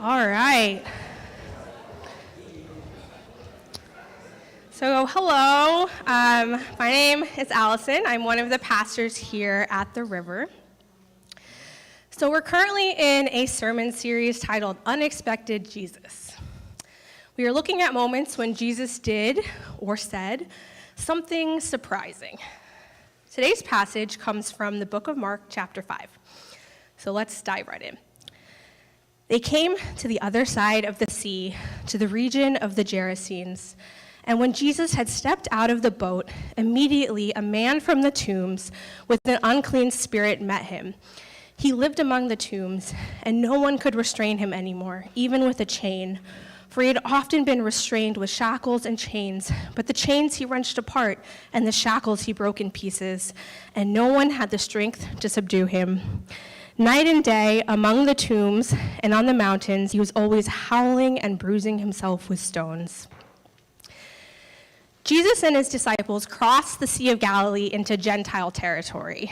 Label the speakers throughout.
Speaker 1: All right. So, hello. My name is Allison. I'm one of the pastors here at the River. So, we're currently in a sermon series titled Unexpected Jesus. We are looking at moments when Jesus did or said something surprising. Today's passage comes from the book of Mark, chapter 5. So, let's dive right in. They came to the other side of the sea, to the region of the Gerasenes. And when Jesus had stepped out of the boat, immediately a man from the tombs with an unclean spirit met him. He lived among the tombs, and no one could restrain him anymore, even with a chain. For he had often been restrained with shackles and chains, but the chains he wrenched apart, and the shackles he broke in pieces, and no one had the strength to subdue him. Night and day, among the tombs and on the mountains, he was always howling and bruising himself with stones. Jesus and his disciples crossed the Sea of Galilee into Gentile territory.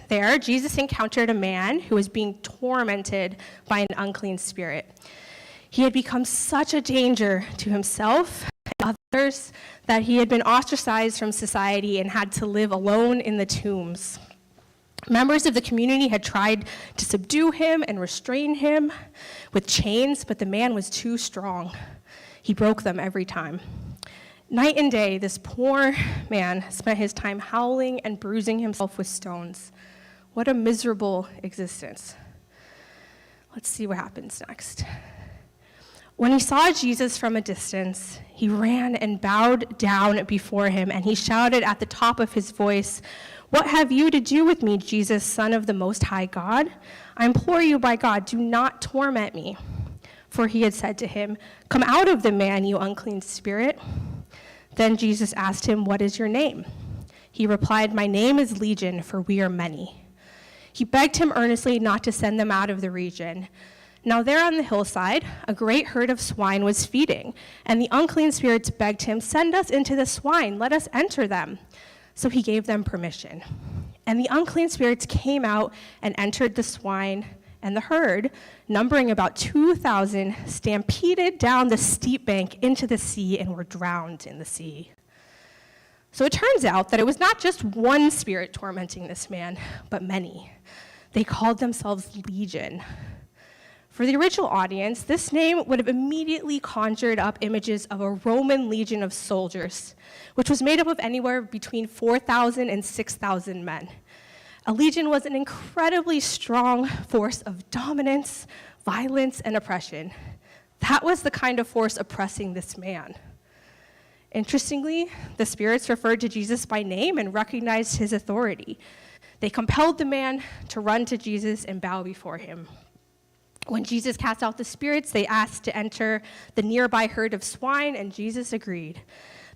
Speaker 1: There, Jesus encountered a man who was being tormented by an unclean spirit. He had become such a danger to himself and others that he had been ostracized from society and had to live alone in the tombs. Members of the community had tried to subdue him and restrain him with chains, but the man was too strong. He broke them every time. Night and day, this poor man spent his time howling and bruising himself with stones. What a miserable existence. Let's see what happens next. When he saw Jesus from a distance, he ran and bowed down before him, and he shouted at the top of his voice, "What have you to do with me, Jesus, Son of the Most High God? I implore you by God, do not torment me." For he had said to him, "Come out of the man, you unclean spirit." Then Jesus asked him, "What is your name?" He replied, "My name is Legion, for we are many." He begged him earnestly not to send them out of the region. Now there on the hillside, a great herd of swine was feeding, and the unclean spirits begged him, "Send us into the swine, let us enter them." So he gave them permission. And the unclean spirits came out and entered the swine, and the herd, numbering about 2,000, stampeded down the steep bank into the sea and were drowned in the sea. So it turns out that it was not just one spirit tormenting this man, but many. They called themselves Legion. For the original audience, this name would have immediately conjured up images of a Roman legion of soldiers, which was made up of anywhere between 4,000 and 6,000 men. A legion was an incredibly strong force of dominance, violence, and oppression. That was the kind of force oppressing this man. Interestingly, the spirits referred to Jesus by name and recognized his authority. They compelled the man to run to Jesus and bow before him. When Jesus cast out the spirits, they asked to enter the nearby herd of swine, and Jesus agreed.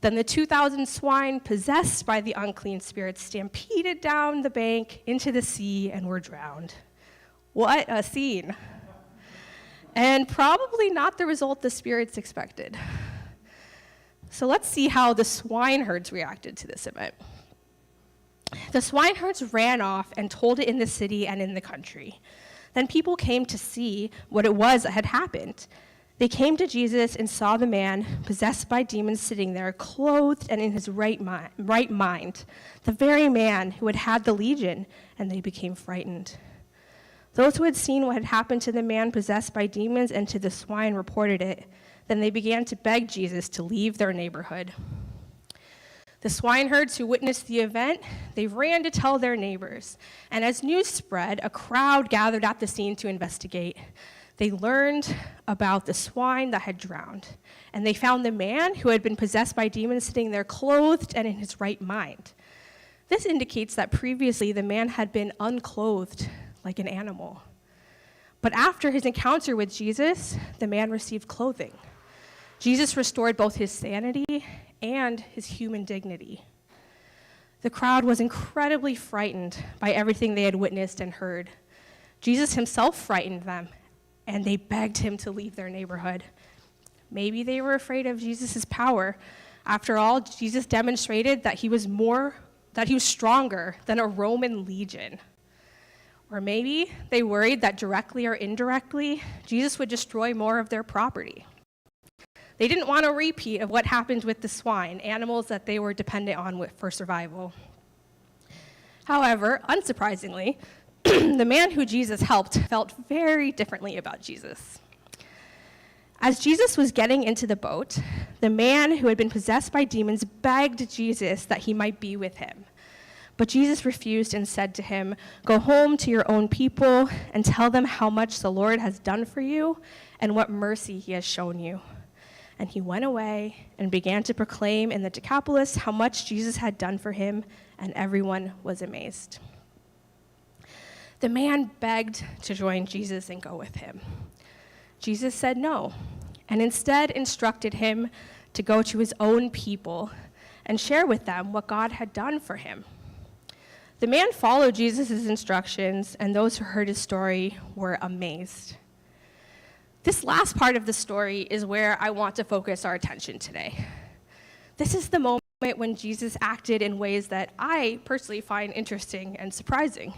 Speaker 1: Then the 2,000 swine, possessed by the unclean spirits, stampeded down the bank into the sea and were drowned. What a scene. And probably not the result the spirits expected. So let's see how the swineherds reacted to this event. The swineherds ran off and told it in the city and in the country. Then people came to see what it was that had happened. They came to Jesus and saw the man possessed by demons sitting there, clothed and in his right mind, the very man who had had the legion, and they became frightened. Those who had seen what had happened to the man possessed by demons and to the swine reported it. Then they began to beg Jesus to leave their neighborhood. The swineherds who witnessed the event, they ran to tell their neighbors. And as news spread, a crowd gathered at the scene to investigate. They learned about the swine that had drowned. And they found the man who had been possessed by demons sitting there clothed and in his right mind. This indicates that previously the man had been unclothed like an animal. But after his encounter with Jesus, the man received clothing. Jesus restored both his sanity and his human dignity. The crowd was incredibly frightened by everything they had witnessed and heard. Jesus himself frightened them, and they begged him to leave their neighborhood. Maybe they were afraid of Jesus' power. After all, Jesus demonstrated that he was stronger than a Roman legion. Or maybe they worried that directly or indirectly, Jesus would destroy more of their property. They didn't want a repeat of what happened with the swine, animals that they were dependent on for survival. However, unsurprisingly, the man who Jesus helped felt very differently about Jesus. As Jesus was getting into the boat, the man who had been possessed by demons begged Jesus that he might be with him. But Jesus refused and said to him, "Go home to your own people and tell them how much the Lord has done for you and what mercy he has shown you." And he went away and began to proclaim in the Decapolis how much Jesus had done for him, and everyone was amazed. The man begged to join Jesus and go with him. Jesus said no, and instead instructed him to go to his own people and share with them what God had done for him. The man followed Jesus' instructions, and those who heard his story were amazed. This last part of the story is where I want to focus our attention today. This is the moment when Jesus acted in ways that I personally find interesting and surprising.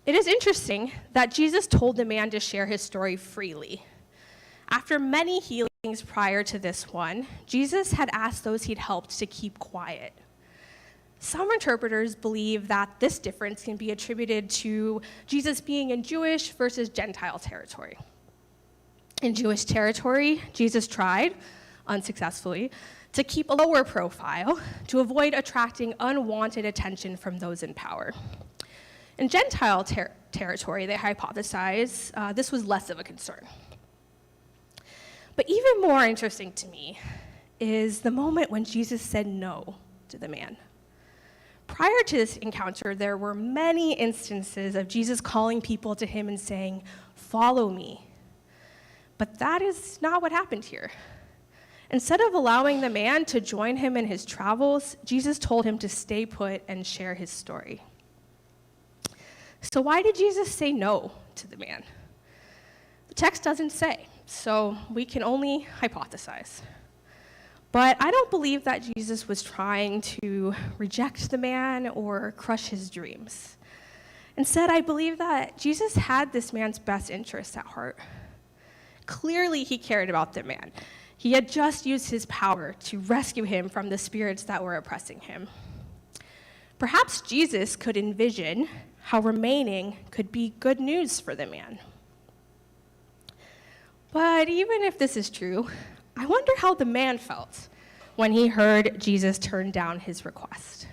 Speaker 1: It is interesting that Jesus told the man to share his story freely. After many healings prior to this one, Jesus had asked those he'd helped to keep quiet. Some interpreters believe that this difference can be attributed to Jesus being in Jewish versus Gentile territory. In Jewish territory, Jesus tried, unsuccessfully, to keep a lower profile to avoid attracting unwanted attention from those in power. In Gentile territory, they hypothesize this was less of a concern. But even more interesting to me is the moment when Jesus said no to the man. Prior to this encounter, there were many instances of Jesus calling people to him and saying, "Follow me." But that is not what happened here. Instead of allowing the man to join him in his travels, Jesus told him to stay put and share his story. So why did Jesus say no to the man? The text doesn't say, so we can only hypothesize. But I don't believe that Jesus was trying to reject the man or crush his dreams. Instead, I believe that Jesus had this man's best interests at heart. Clearly, he cared about the man. He had just used his power to rescue him from the spirits that were oppressing him. Perhaps Jesus could envision how remaining could be good news for the man. But even if this is true, I wonder how the man felt when he heard Jesus turn down his request.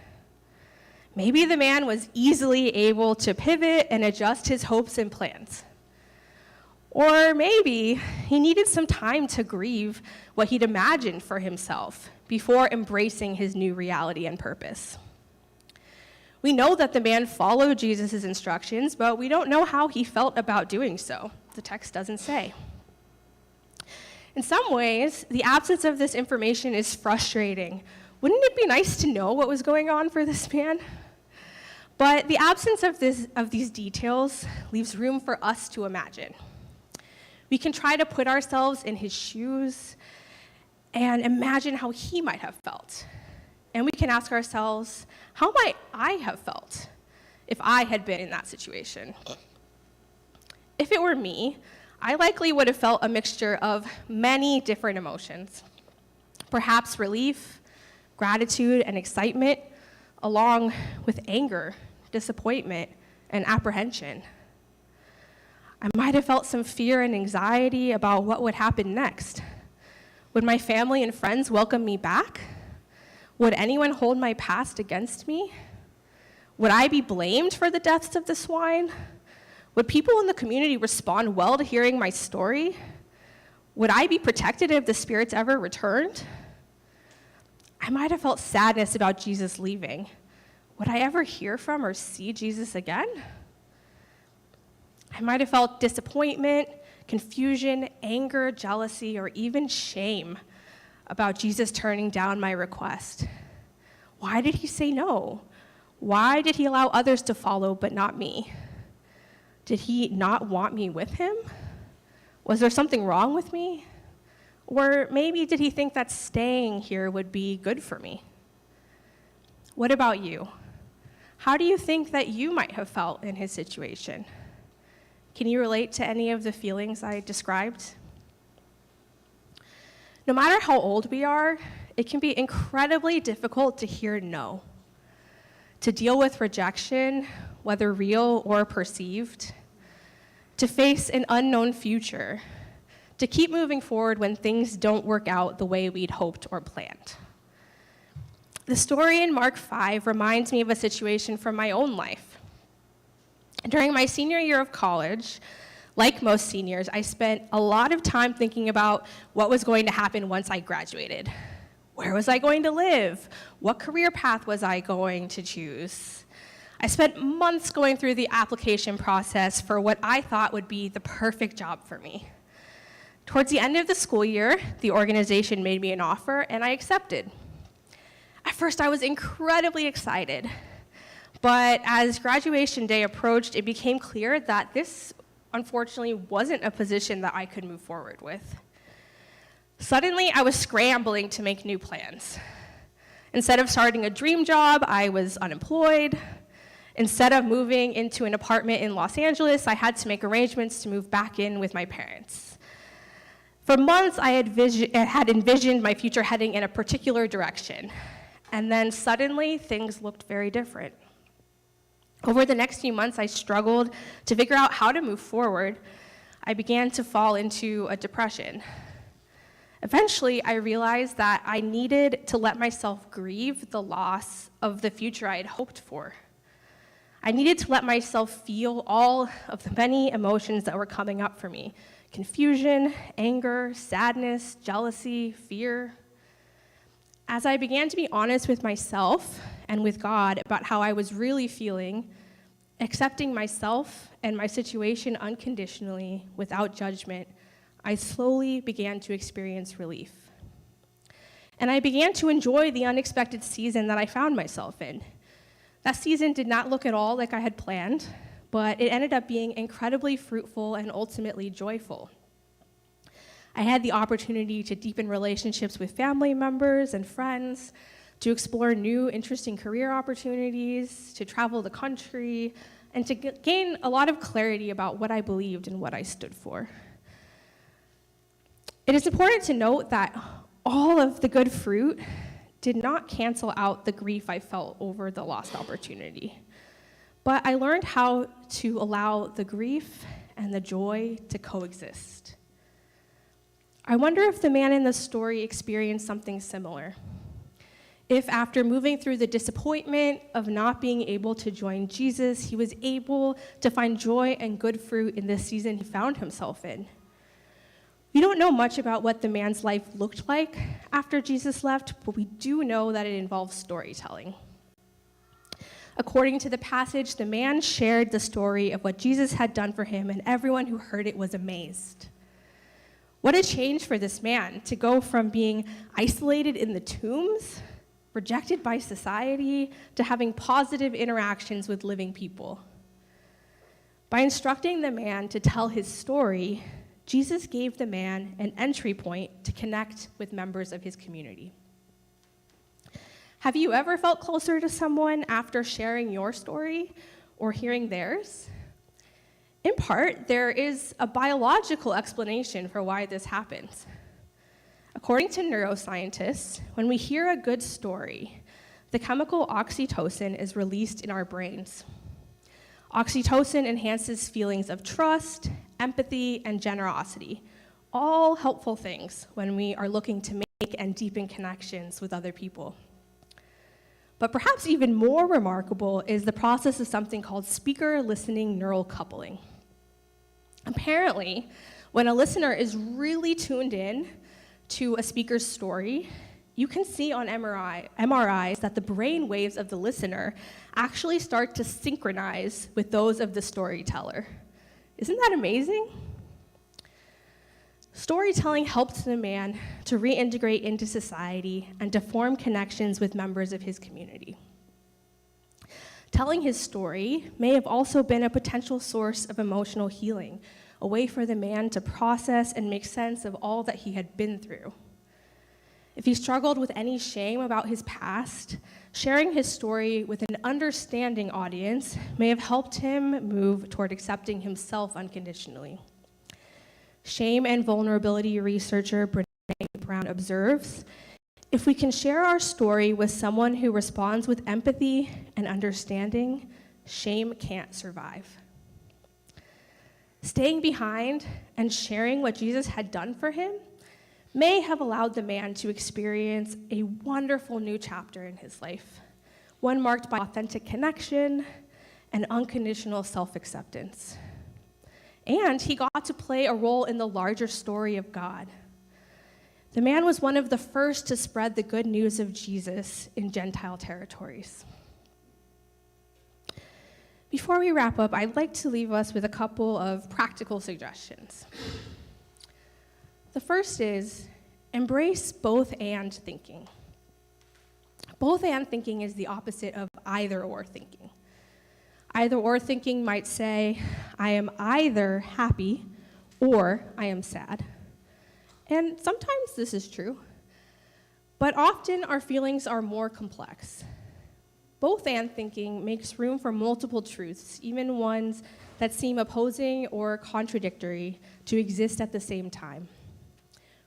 Speaker 1: Maybe the man was easily able to pivot and adjust his hopes and plans. Or maybe he needed some time to grieve what he'd imagined for himself before embracing his new reality and purpose. We know that the man followed Jesus' instructions, but we don't know how he felt about doing so. The text doesn't say. In some ways, the absence of this information is frustrating. Wouldn't it be nice to know what was going on for this man? But the absence of these details leaves room for us to imagine. We can try to put ourselves in his shoes and imagine how he might have felt. And we can ask ourselves, how might I have felt if I had been in that situation? If it were me, I likely would have felt a mixture of many different emotions. Perhaps relief, gratitude, and excitement, along with anger, disappointment, and apprehension. I might have felt some fear and anxiety about what would happen next. Would my family and friends welcome me back? Would anyone hold my past against me? Would I be blamed for the deaths of the swine? Would people in the community respond well to hearing my story? Would I be protected if the spirits ever returned? I might have felt sadness about Jesus leaving. Would I ever hear from or see Jesus again? I might have felt disappointment, confusion, anger, jealousy, or even shame about Jesus turning down my request. Why did he say no? Why did he allow others to follow but not me? Did he not want me with him? Was there something wrong with me? Or maybe did he think that staying here would be good for me? What about you? How do you think that you might have felt in his situation? Can you relate to any of the feelings I described? No matter how old we are, it can be incredibly difficult to hear no, to deal with rejection, whether real or perceived, to face an unknown future, to keep moving forward when things don't work out the way we'd hoped or planned. The story in Mark 5 reminds me of a situation from my own life. During my senior year of college, like most seniors, I spent a lot of time thinking about what was going to happen once I graduated. Where was I going to live? What career path was I going to choose? I spent months going through the application process for what I thought would be the perfect job for me. Towards the end of the school year, the organization made me an offer, and I accepted. At first, I was incredibly excited. But as graduation day approached, it became clear that this, unfortunately, wasn't a position that I could move forward with. Suddenly, I was scrambling to make new plans. Instead of starting a dream job, I was unemployed. Instead of moving into an apartment in Los Angeles, I had to make arrangements to move back in with my parents. For months, I had envisioned my future heading in a particular direction. And then suddenly, things looked very different. Over the next few months, I struggled to figure out how to move forward. I began to fall into a depression. Eventually, I realized that I needed to let myself grieve the loss of the future I had hoped for. I needed to let myself feel all of the many emotions that were coming up for me: confusion, anger, sadness, jealousy, fear. As I began to be honest with myself and with God about how I was really feeling, accepting myself and my situation unconditionally, without judgment, I slowly began to experience relief. And I began to enjoy the unexpected season that I found myself in. That season did not look at all like I had planned, but it ended up being incredibly fruitful and ultimately joyful. I had the opportunity to deepen relationships with family members and friends, to explore new, interesting career opportunities, to travel the country, and to gain a lot of clarity about what I believed and what I stood for. It is important to note that all of the good fruit did not cancel out the grief I felt over the lost opportunity. But I learned how to allow the grief and the joy to coexist. I wonder if the man in the story experienced something similar. If after moving through the disappointment of not being able to join Jesus, he was able to find joy and good fruit in this season he found himself in. We don't know much about what the man's life looked like after Jesus left, but we do know that it involves storytelling. According to the passage, the man shared the story of what Jesus had done for him, and everyone who heard it was amazed. What a change for this man to go from being isolated in the tombs, rejected by society, to having positive interactions with living people. By instructing the man to tell his story, Jesus gave the man an entry point to connect with members of his community. Have you ever felt closer to someone after sharing your story or hearing theirs? In part, there is a biological explanation for why this happens. According to neuroscientists, when we hear a good story, the chemical oxytocin is released in our brains. Oxytocin enhances feelings of trust, empathy, and generosity, all helpful things when we are looking to make and deepen connections with other people. But perhaps even more remarkable is the process of something called speaker-listening neural coupling. Apparently, when a listener is really tuned in to a speaker's story, you can see on MRIs that the brain waves of the listener actually start to synchronize with those of the storyteller. Isn't that amazing? Storytelling helped the man to reintegrate into society and to form connections with members of his community. Telling his story may have also been a potential source of emotional healing, a way for the man to process and make sense of all that he had been through. If he struggled with any shame about his past, sharing his story with an understanding audience may have helped him move toward accepting himself unconditionally. Shame and vulnerability researcher Brene Brown observes, if we can share our story with someone who responds with empathy and understanding, shame can't survive. Staying behind and sharing what Jesus had done for him may have allowed the man to experience a wonderful new chapter in his life, one marked by authentic connection and unconditional self-acceptance. And he got to play a role in the larger story of God. The man was one of the first to spread the good news of Jesus in Gentile territories. Before we wrap up, I'd like to leave us with a couple of practical suggestions. The first is embrace both and thinking. Both and thinking is the opposite of either or thinking. Either or thinking might say, I am either happy or I am sad. And sometimes this is true, but often our feelings are more complex. Both and thinking makes room for multiple truths, even ones that seem opposing or contradictory, to exist at the same time.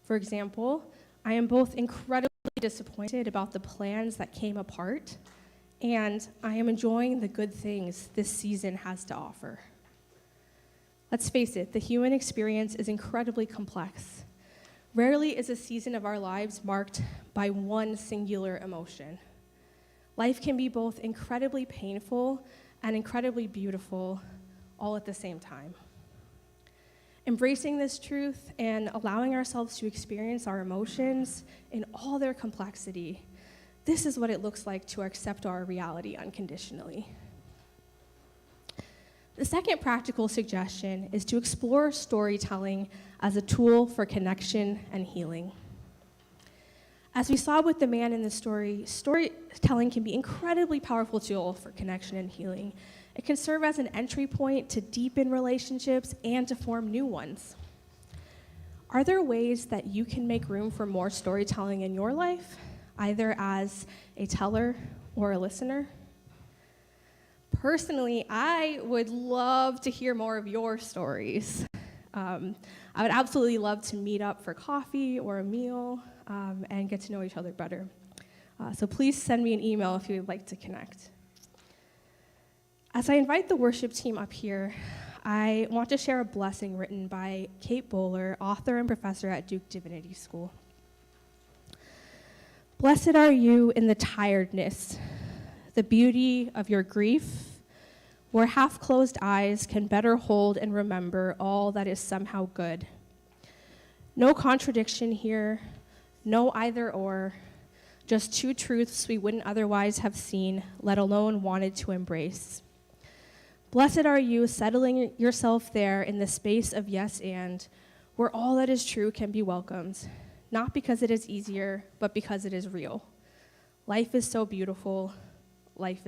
Speaker 1: For example, I am both incredibly disappointed about the plans that came apart, and I am enjoying the good things this season has to offer. Let's face it, the human experience is incredibly complex. Rarely is a season of our lives marked by one singular emotion. Life can be both incredibly painful and incredibly beautiful all at the same time. Embracing this truth and allowing ourselves to experience our emotions in all their complexity, this is what it looks like to accept our reality unconditionally. The second practical suggestion is to explore storytelling as a tool for connection and healing. As we saw with the man in the story, storytelling can be an incredibly powerful tool for connection and healing. It can serve as an entry point to deepen relationships and to form new ones. Are there ways that you can make room for more storytelling in your life, either as a teller or a listener? Personally, I would love to hear more of your stories. I would absolutely love to meet up for coffee or a meal and get to know each other better. So please send me an email if you would like to connect. As I invite the worship team up here, I want to share a blessing written by Kate Bowler, author and professor at Duke Divinity School. Blessed are you in the tiredness, the beauty of your grief, where half-closed eyes can better hold and remember all that is somehow good. No contradiction here, no either or, just two truths we wouldn't otherwise have seen, let alone wanted to embrace. Blessed are you settling yourself there in the space of yes and, where all that is true can be welcomed, not because it is easier, but because it is real. Life is so beautiful. Life is